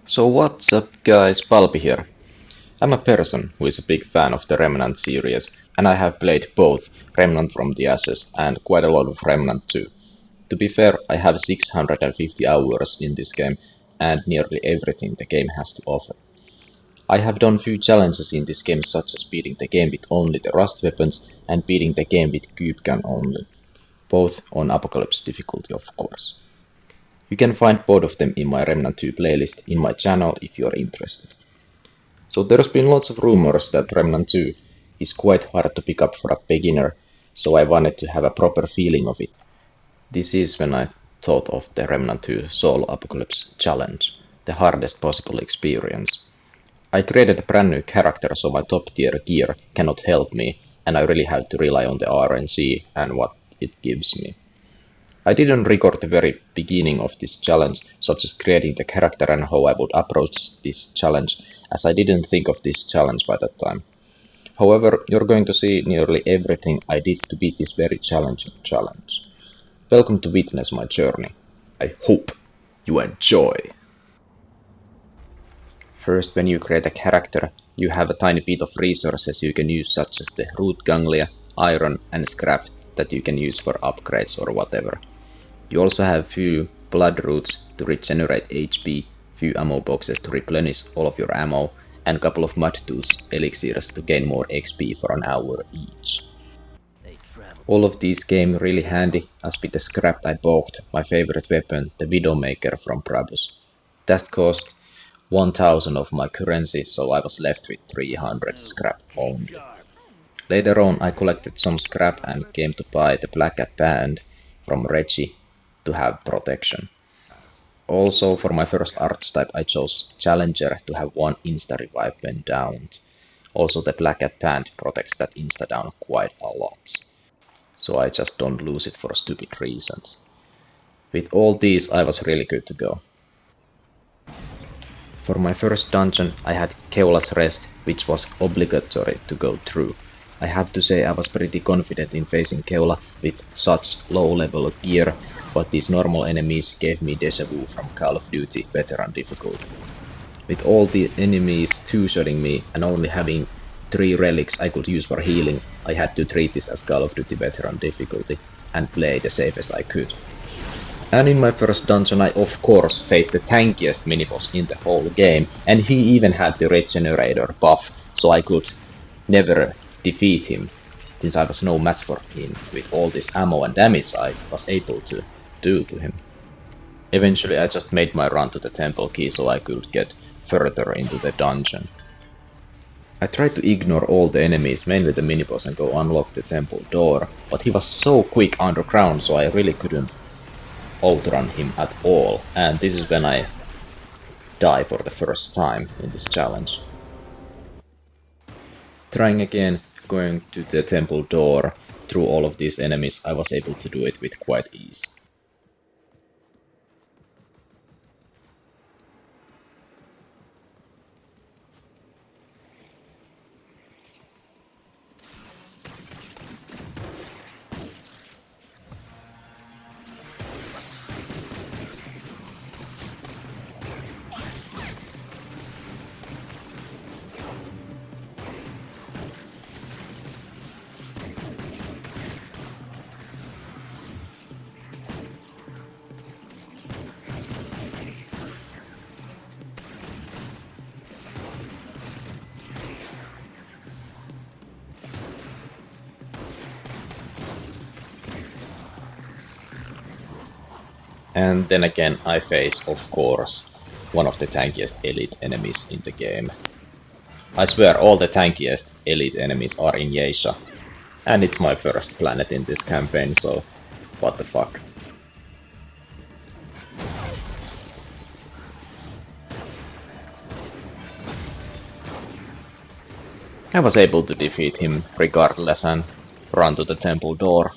So what's up guys, Palpy here. I'm a person who is a big fan of the Remnant series, and I have played both Remnant from the Ashes and quite a lot of Remnant too. To be fair, I have 650 hours in this game, and nearly everything the game has to offer. I have done few challenges in this game such as beating the game with only the rust weapons and beating the game with cube gun only, both on Apocalypse difficulty of course. You can find both of them in my Remnant 2 playlist in my channel if you are interested. So there's been lots of rumors that Remnant 2 is quite hard to pick up for a beginner, so I wanted to have a proper feeling of it. This is when I thought of the Remnant 2 Solo Apocalypse Challenge, the hardest possible experience. I created a brand new character so my top tier gear cannot help me, and I really have to rely on the RNG and what it gives me. I didn't record the very beginning of this challenge, such as creating the character and how I would approach this challenge, as I didn't think of this challenge by that time. However, you're going to see nearly everything I did to beat this very challenging challenge. Welcome to witness my journey. I hope you enjoy! First, when you create a character, you have a tiny bit of resources you can use such as the root ganglia, iron and scrap that you can use for upgrades or whatever. You also have few blood roots to regenerate HP, few ammo boxes to replenish all of your ammo, and couple of mud tools elixirs to gain more XP for an hour each. All of these came really handy, as with the scrap I bought my favorite weapon, the Widowmaker from Brabus. That cost 1000 of my currency, so I was left with 300 scrap only. Later on I collected some scrap and came to buy the Black Cat Band from Reggie to have protection. Also, for my first archetype I chose Challenger to have one insta revive when downed. Also the Black Cat Band protects that insta down quite a lot, so I just don't lose it for stupid reasons. With all these I was really good to go. For my first dungeon I had Keola's Rest, which was obligatory to go through. I have to say I was pretty confident in facing Keola with such low level gear, but these normal enemies gave me deja vu from Call of Duty Veteran difficulty. With all the enemies two-shotting me and only having 3 relics I could use for healing, I had to treat this as Call of Duty Veteran difficulty and play the safest I could. And in my first dungeon I of course faced the tankiest miniboss in the whole game, and he even had the regenerator buff, so I could never defeat him, since I was no match for him with all this ammo and damage I was able to do to him. Eventually I just made my run to the temple key so I could get further into the dungeon. I tried to ignore all the enemies, mainly the miniboss, and go unlock the temple door, but he was so quick underground so I really couldn't outrun him at all, and this is when I die for the first time in this challenge. Trying again, going to the temple door through all of these enemies, I was able to do it with quite ease. And then again I face, of course, one of the tankiest elite enemies in the game. I swear all the tankiest elite enemies are in Yeisha. And it's my first planet in this campaign, so what the fuck. I was able to defeat him regardless and run to the temple door.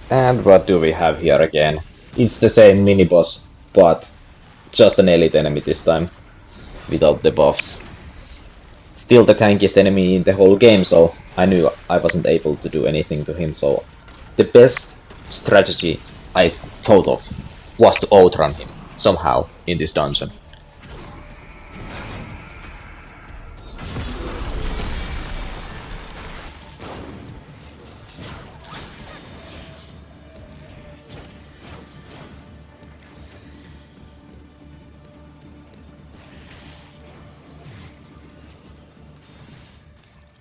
And what do we have here again? It's the same mini-boss, but just an elite enemy this time, without the buffs. Still the tankiest enemy in the whole game, so I knew I wasn't able to do anything to him, so the best strategy I thought of was to outrun him, somehow, in this dungeon.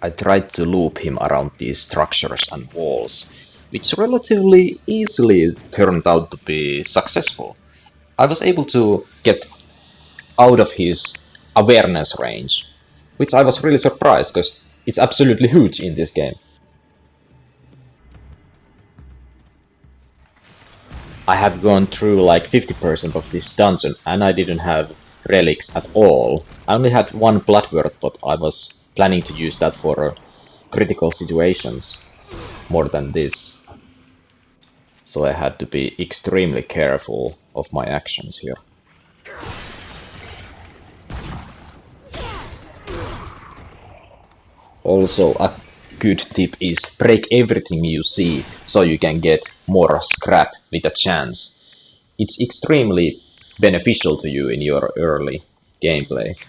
I tried to loop him around these structures and walls, which relatively easily turned out to be successful. I was able to get out of his awareness range, which I was really surprised because it's absolutely huge in this game. I have gone through like 50% of this dungeon and I didn't have relics at all. I only had one blood word, but I was planning to use that for critical situations more than this. So I had to be extremely careful of my actions here. Also, a good tip is break everything you see so you can get more scrap with a chance. It's extremely beneficial to you in your early gameplays.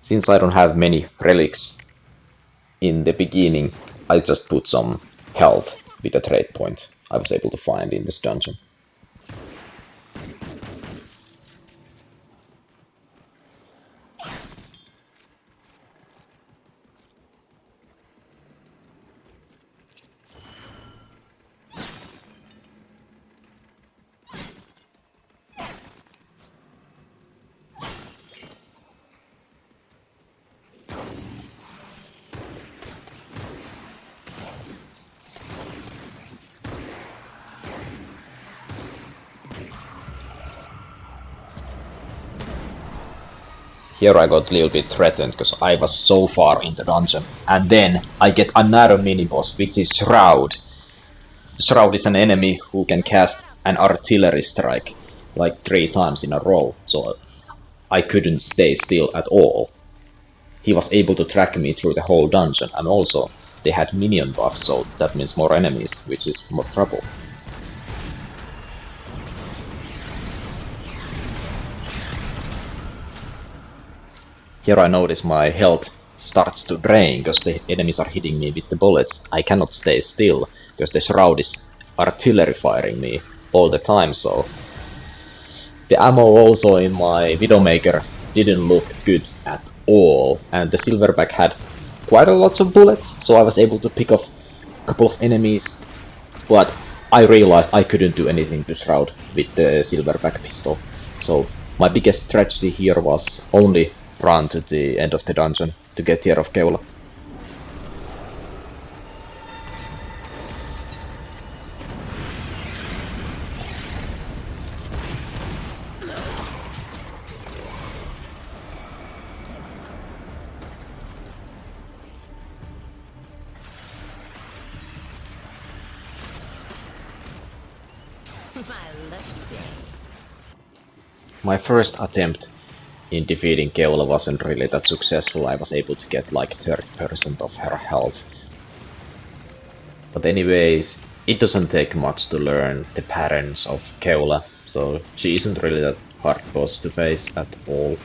Since I don't have many relics in the beginning, I just put some health with a trade point I was able to find in this dungeon. Here I got a little bit threatened because I was so far in the dungeon. And then I get another mini-boss, which is Shroud. Shroud is an enemy who can cast an artillery strike like 3 times in a row, so I couldn't stay still at all. He was able to track me through the whole dungeon, and also they had minion buffs, so that means more enemies, which is more trouble. Here I notice my health starts to drain because the enemies are hitting me with the bullets. I cannot stay still because the Shroud is artillery firing me all the time, so the ammo also in my Widowmaker didn't look good at all, and the Silverback had quite a lot of bullets, so I was able to pick off a couple of enemies, but I realized I couldn't do anything to Shroud with the Silverback pistol. So my biggest strategy here was only run to the end of the dungeon to get Tear of Keula. My first attempt in defeating Keula wasn't really that successful. I was able to get like 30% of her health. But anyways, it doesn't take much to learn the patterns of Keula, so she isn't really that hard boss to face at all.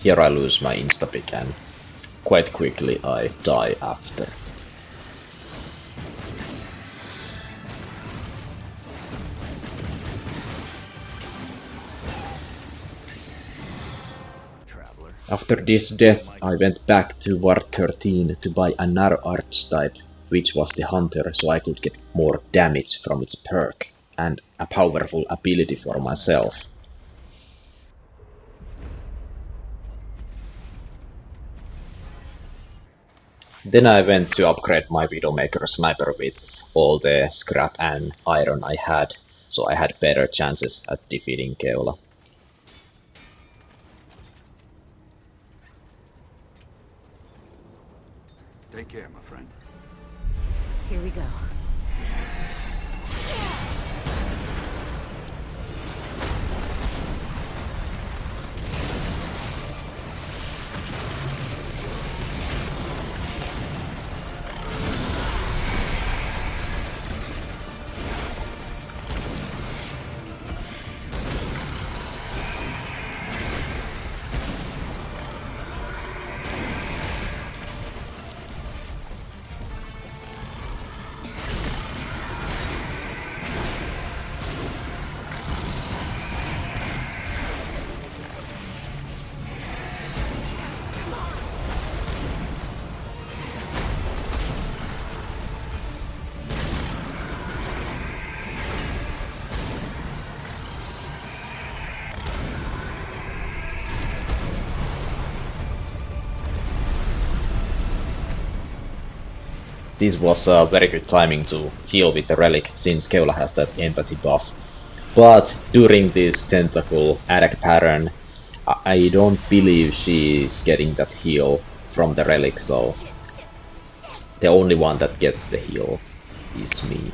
Here I lose my instapick and quite quickly I die after. After this death, I went back to Ward 13 to buy another archetype, which was the Hunter, so I could get more damage from its perk, and a powerful ability for myself. Then I went to upgrade my Widowmaker sniper with all the scrap and iron I had, so I had better chances at defeating Keola. Take care, my friend. Here we go. This was very good timing to heal with the relic, since Keola has that empathy buff. But during this tentacle attack pattern, I don't believe she's getting that heal from the relic, so the only one that gets the heal is me.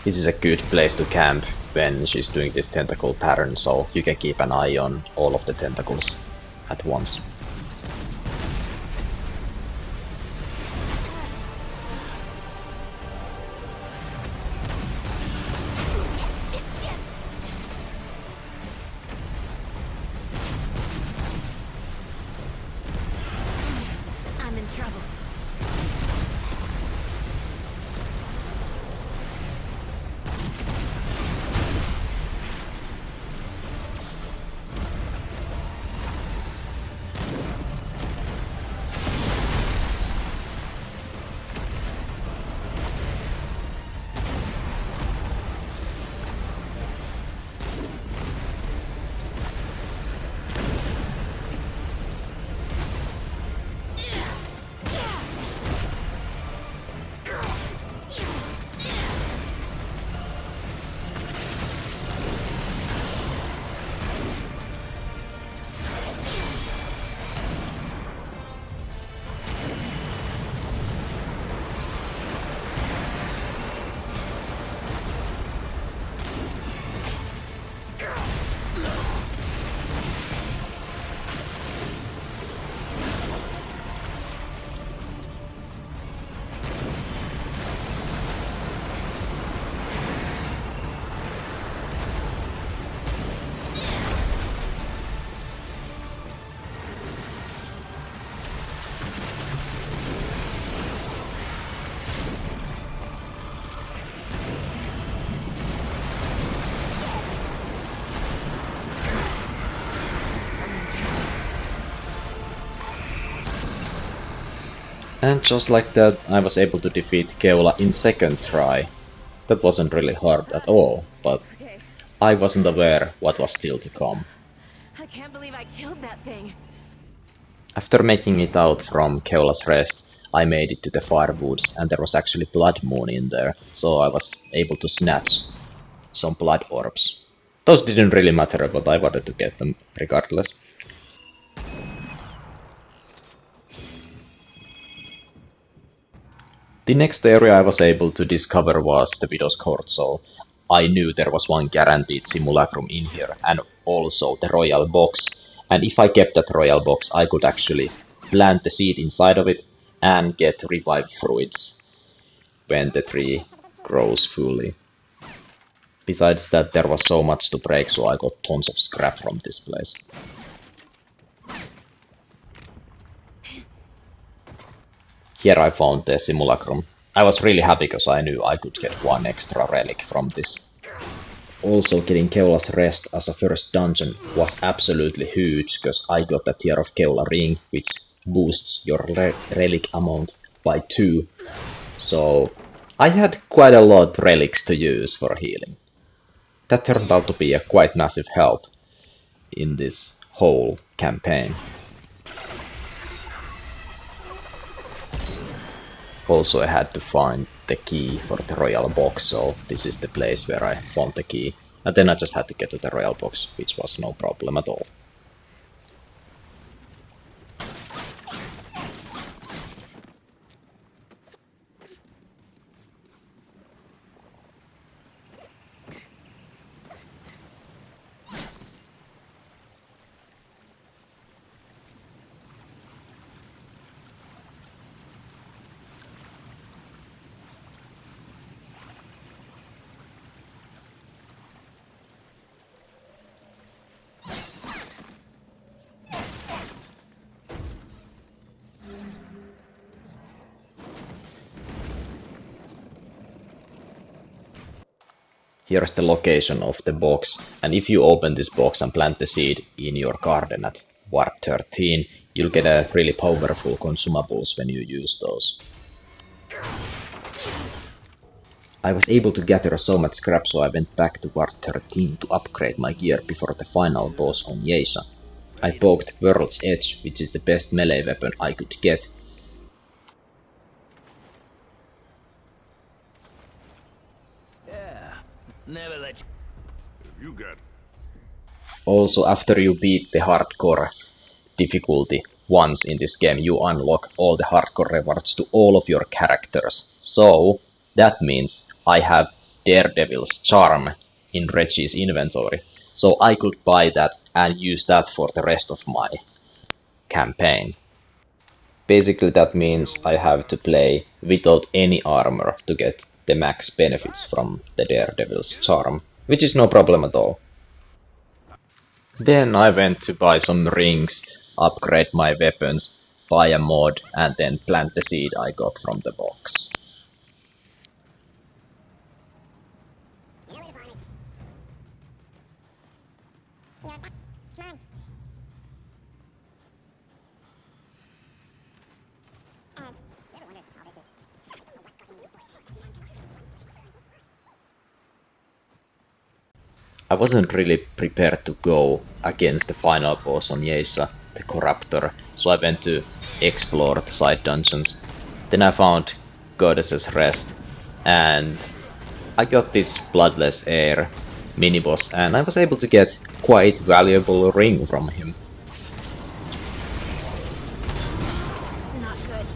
This is a good place to camp when she's doing this tentacle pattern, so you can keep an eye on all of the tentacles at once. I'm in trouble. And just like that, I was able to defeat Keula in second try. That wasn't really hard at all, but Okay. I wasn't aware what was still to come. I can't believe I killed that thing. After making it out from Keula's Rest, I made it to the Firewoods, and there was actually Blood Moon in there, so I was able to snatch some blood orbs. Those didn't really matter, but I wanted to get them regardless. The next area I was able to discover was the Widow's Court, so I knew there was one guaranteed simulacrum in here, and also the Royal Box. And if I kept that Royal Box, I could actually plant the seed inside of it and get revive fruits when the tree grows fully. Besides that, there was so much to break, so I got tons of scrap from this place. Here I found the simulacrum. I was really happy because I knew I could get one extra relic from this. Also, getting Keula's Rest as a first dungeon was absolutely huge, because I got the Tear of Keula ring, which boosts your relic amount by 2. So I had quite a lot of relics to use for healing. That turned out to be a quite massive help in this whole campaign. Also, I had to find the key for the Royal Box, so this is the place where I found the key. And then I just had to get to the Royal Box, which was no problem at all. Here's the location of the box, and if you open this box and plant the seed in your garden at Warp 13, you'll get a really powerful consumables when you use those. I was able to gather so much scrap, so I went back to Warp 13 to upgrade my gear before the final boss on Yeisa. I poked World's Edge, which is the best melee weapon I could get. Never let you got. Also, after you beat the hardcore difficulty once in this game, you unlock all the hardcore rewards to all of your characters. So, that means I have Daredevil's Charm in Reggie's inventory. So I could buy that and use that for the rest of my campaign. Basically that means I have to play without any armor to get the max benefits from the Daredevil's Charm, which is no problem at all. Then I went to buy some rings, upgrade my weapons, buy a mod, and then plant the seed I got from the box. I wasn't really prepared to go against the final boss on Yeisa, the Corruptor, so I went to explore the side dungeons. Then I found Goddess's Rest, and I got this Bloodless Air mini-boss, and I was able to get quite valuable ring from him. Not good.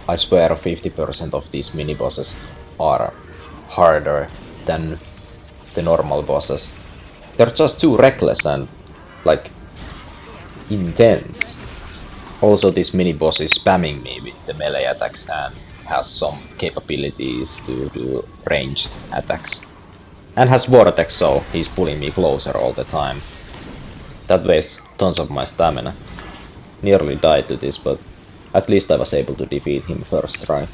I swear 50% of these mini-bosses are harder than the normal bosses. They're just too reckless and, like, intense. Also, this mini-boss is spamming me with the melee attacks and has some capabilities to do ranged attacks. And has Vortex, so he's pulling me closer all the time. That wastes tons of my stamina. Nearly died to this, but at least I was able to defeat him first try.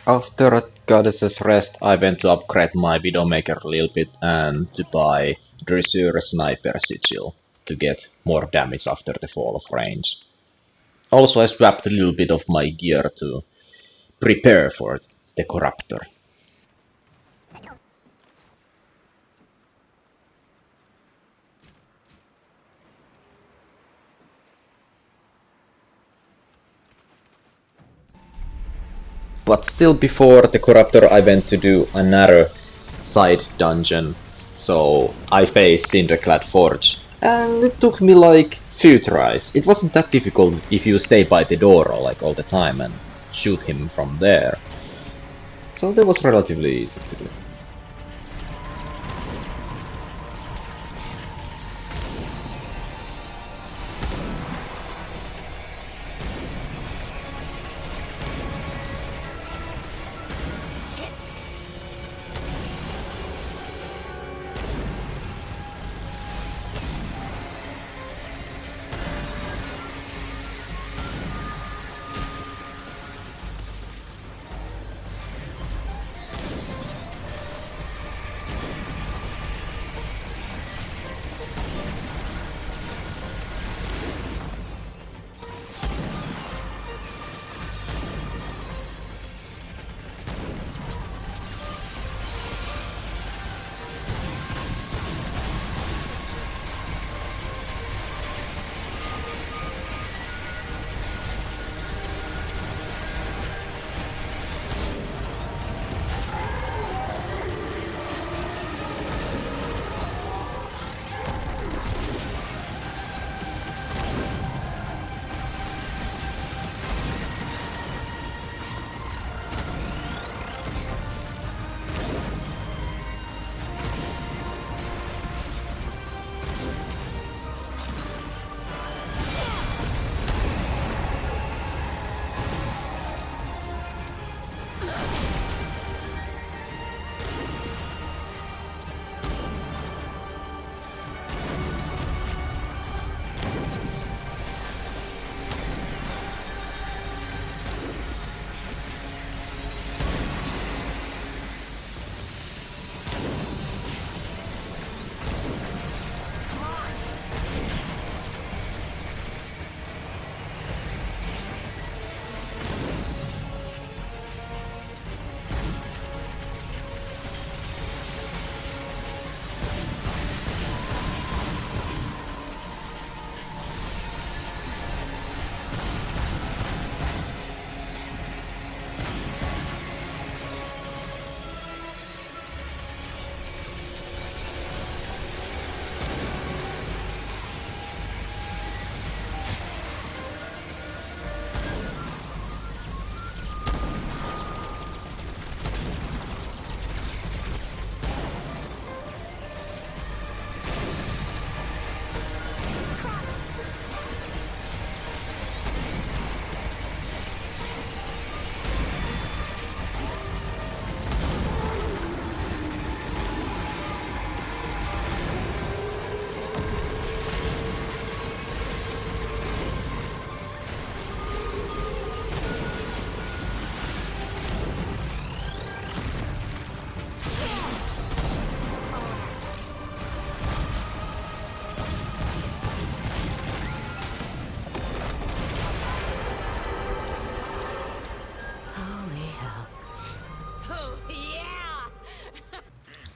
After Goddess's Rest, I went to upgrade my Widowmaker a little bit and to buy Dressure Sniper Sigil to get more damage after the fall of range. Also, I swapped a little bit of my gear to prepare for the Corruptor. But still before the Corruptor I went to do another side dungeon, so I faced Cinderclad Forge, and it took me like few tries. It wasn't that difficult if you stay by the door like all the time and shoot him from there. So that was relatively easy to do.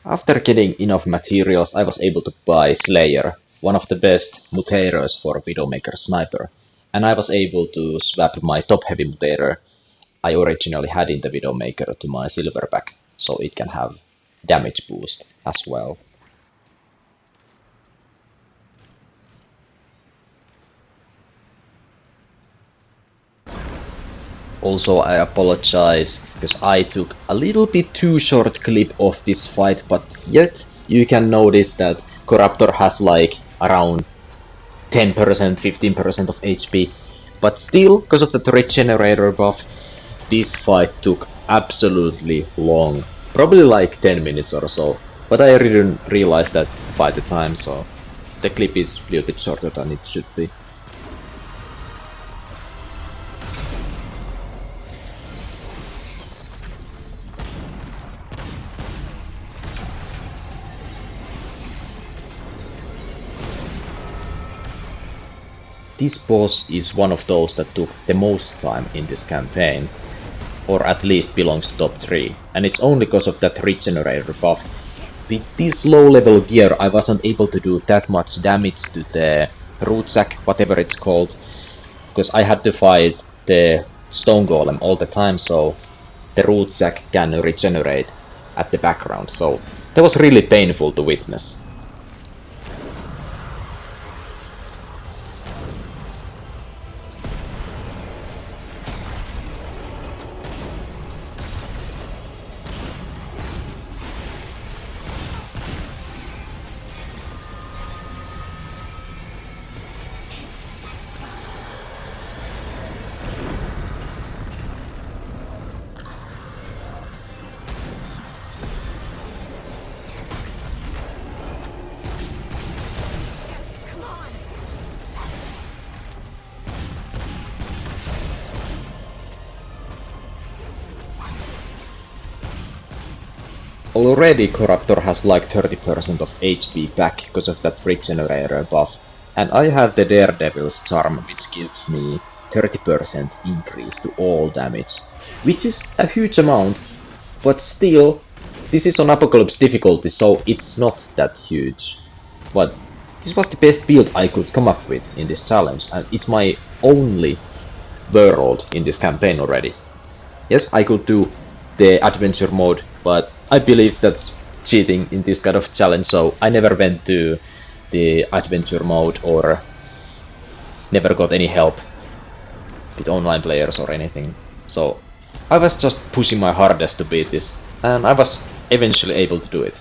After getting enough materials, I was able to buy Slayer, one of the best mutators for Widowmaker Sniper, and I was able to swap my top heavy mutator I originally had in the Widowmaker to my Silverback, so it can have damage boost as well. Also, I apologize because I took a little bit too short clip of this fight, but yet you can notice that Corruptor has like around 10%, 15% of HP. But still, because of the regenerator buff, this fight took absolutely long. Probably like 10 minutes or so. But I didn't realize that by the time, so the clip is a little bit shorter than it should be. This boss is one of those that took the most time in this campaign, or at least belongs to top 3, and it's only because of that regenerator buff. With this low level gear I wasn't able to do that much damage to the root sack, whatever it's called, because I had to fight the stone golem all the time, so the root sack can regenerate at the background, so that was really painful to witness. Already Corruptor has like 30% of HP back because of that regenerator buff, and I have the Daredevil's charm which gives me 30% increase to all damage, which is a huge amount, but still, this is on Apocalypse difficulty, so it's not that huge. But this was the best build I could come up with in this challenge, and it's my only world in this campaign already. Yes, I could do the adventure mode, but I believe that's cheating in this kind of challenge, so I never went to the adventure mode or never got any help with online players or anything. So I was just pushing my hardest to beat this, and I was eventually able to do it.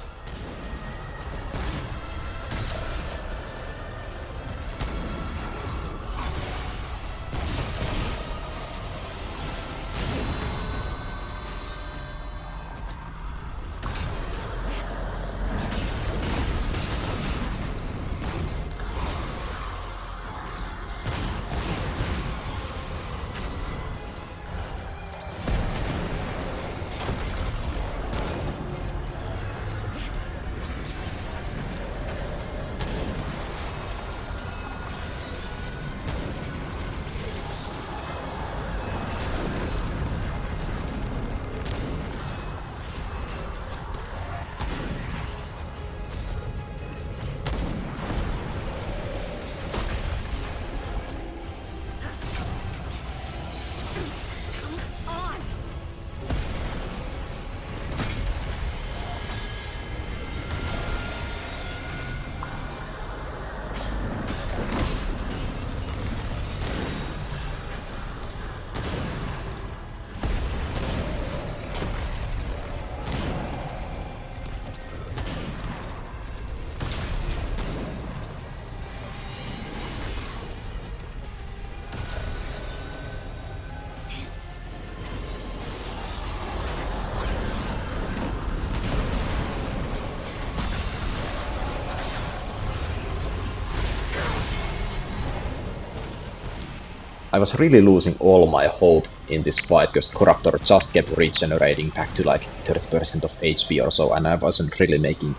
I was really losing all my hope in this fight because Corruptor just kept regenerating back to like 30% of HP or so, and I wasn't really making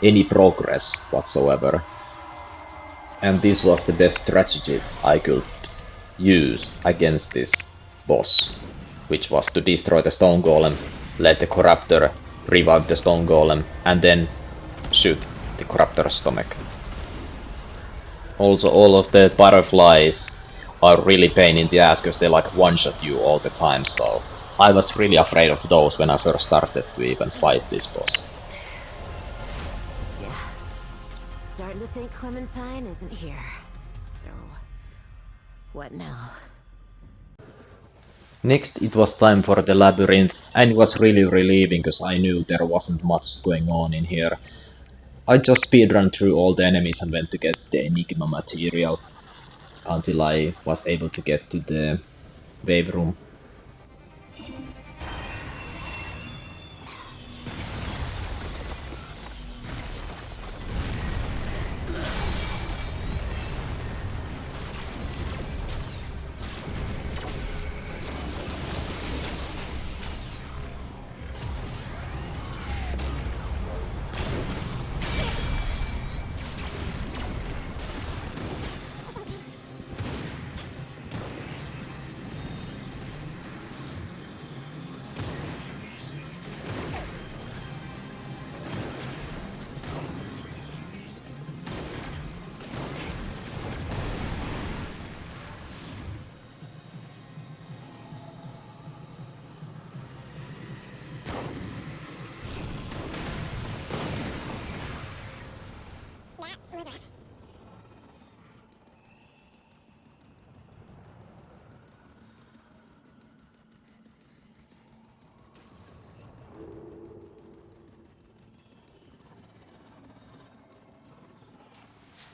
any progress whatsoever. And this was the best strategy I could use against this boss, which was to destroy the stone golem, let the Corruptor revive the stone golem, and then shoot the Corruptor's stomach. Also, all of the butterflies are really pain in the ass because they like one-shot you all the time, so I was really afraid of those when I first started to even fight this boss. Yeah. Starting to think Clementine isn't here. So, what now? Next it was time for the labyrinth, and it was really relieving because I knew there wasn't much going on in here. I just speedran through all the enemies and went to get the Enigma material until I was able to get to the wave room.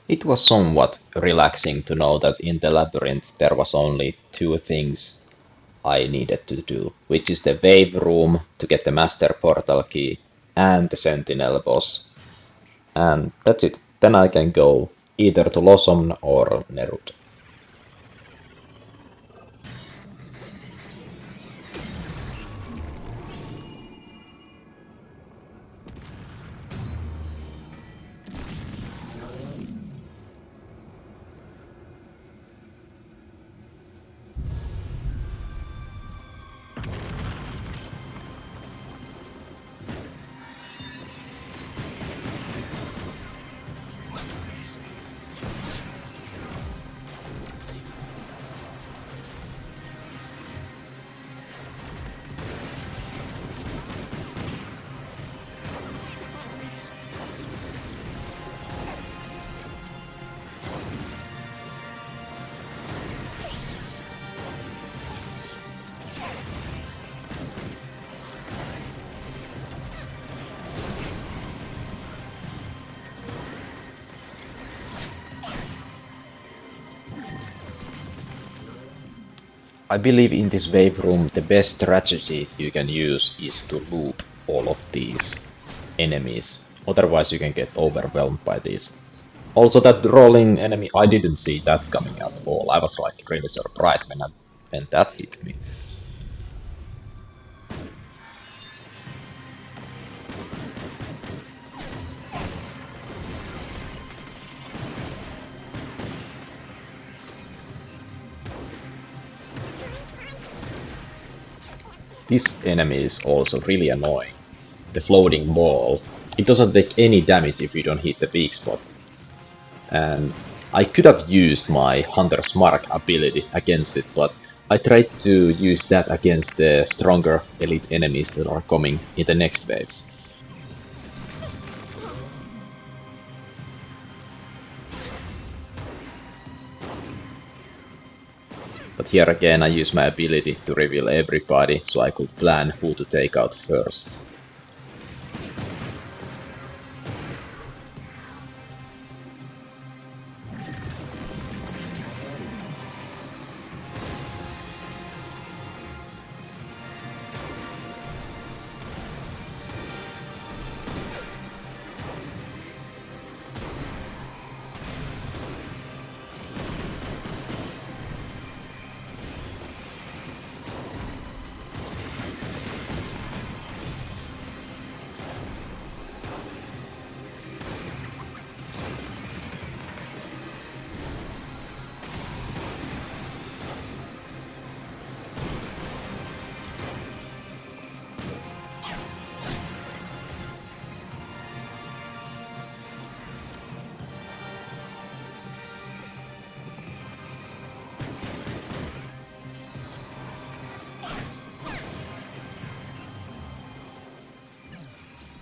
It was somewhat relaxing to know that in the labyrinth there was only two things I needed to do, which is the wave room to get the master portal key and the sentinel boss. And that's it. Then I can go either to Losomn or Nerud. I believe in this wave room the best strategy you can use is to loop all of these enemies, otherwise you can get overwhelmed by these. Also that rolling enemy, I didn't see that coming at all. I was like really surprised when that hit me. This enemy is also really annoying. The floating ball. It doesn't take any damage if you don't hit the weak spot. And I could have used my Hunter's Mark ability against it, but I tried to use that against the stronger elite enemies that are coming in the next waves. But here again I use my ability to reveal everybody, so I could plan who to take out first.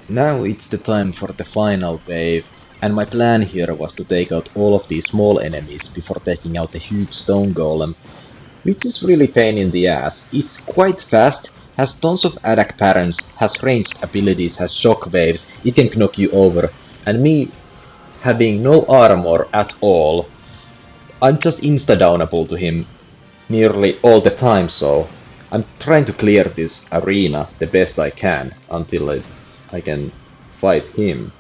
Now it's the time for the final wave, and my plan here was to take out all of these small enemies before taking out the huge stone golem. which is really pain in the ass. It's quite fast, has tons of attack patterns, has ranged abilities, has shockwaves, it can knock you over, and me having no armor at all, I'm just insta-downable to him nearly all the time, so I'm trying to clear this arena the best I can until I can fight him.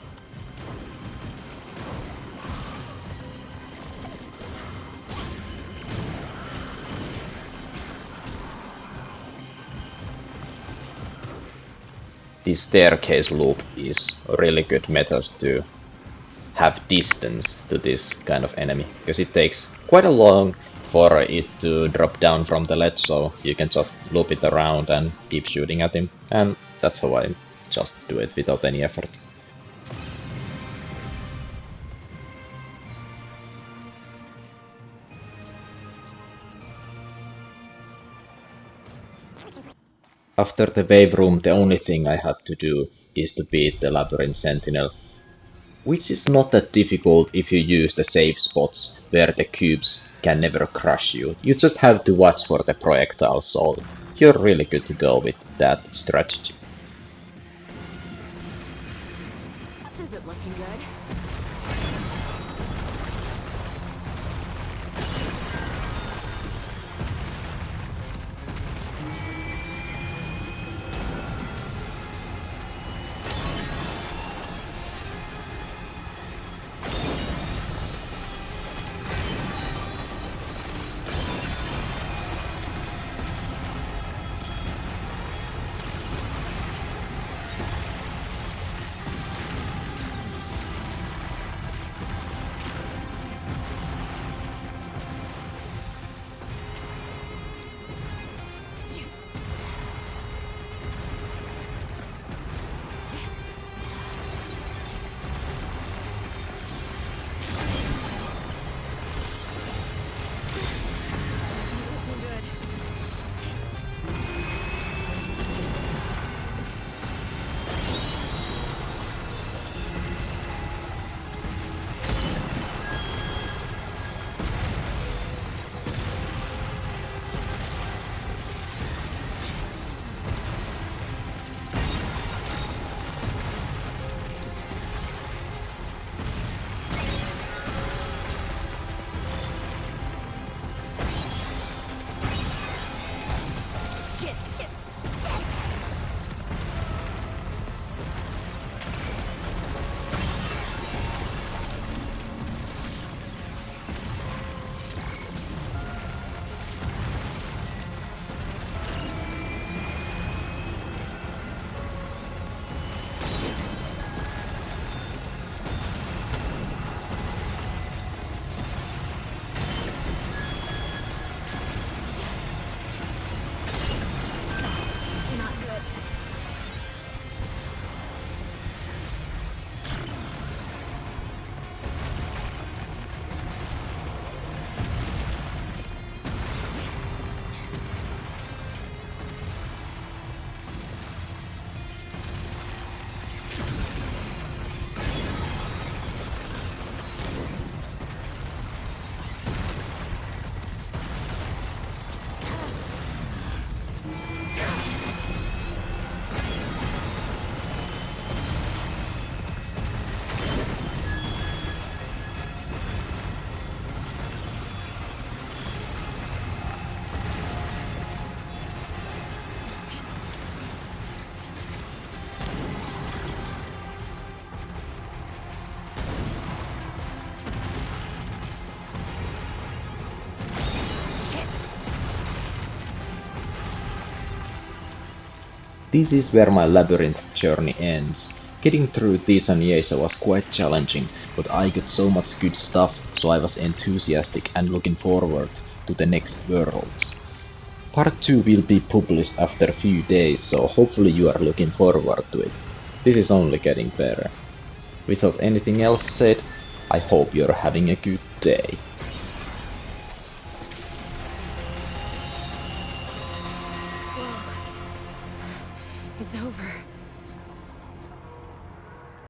This staircase loop is a really good method to have distance to this kind of enemy, because it takes quite a long for it to drop down from the ledge, so you can just loop it around and keep shooting at him, and that's how I just do it without any effort. After the wave room, the only thing I have to do is to beat the Labyrinth Sentinel, which is not that difficult if you use the safe spots where the cubes can never crush you. You just have to watch for the projectiles, so you're really good to go with that strategy. This isn't looking good. This is where my labyrinth journey ends. Getting through this and Yesa was quite challenging, but I got so much good stuff, so I was enthusiastic and looking forward to the next worlds. Part 2 will be published after a few days, so hopefully you are looking forward to it. This is only getting better. Without anything else said, I hope you're having a good day. It's over.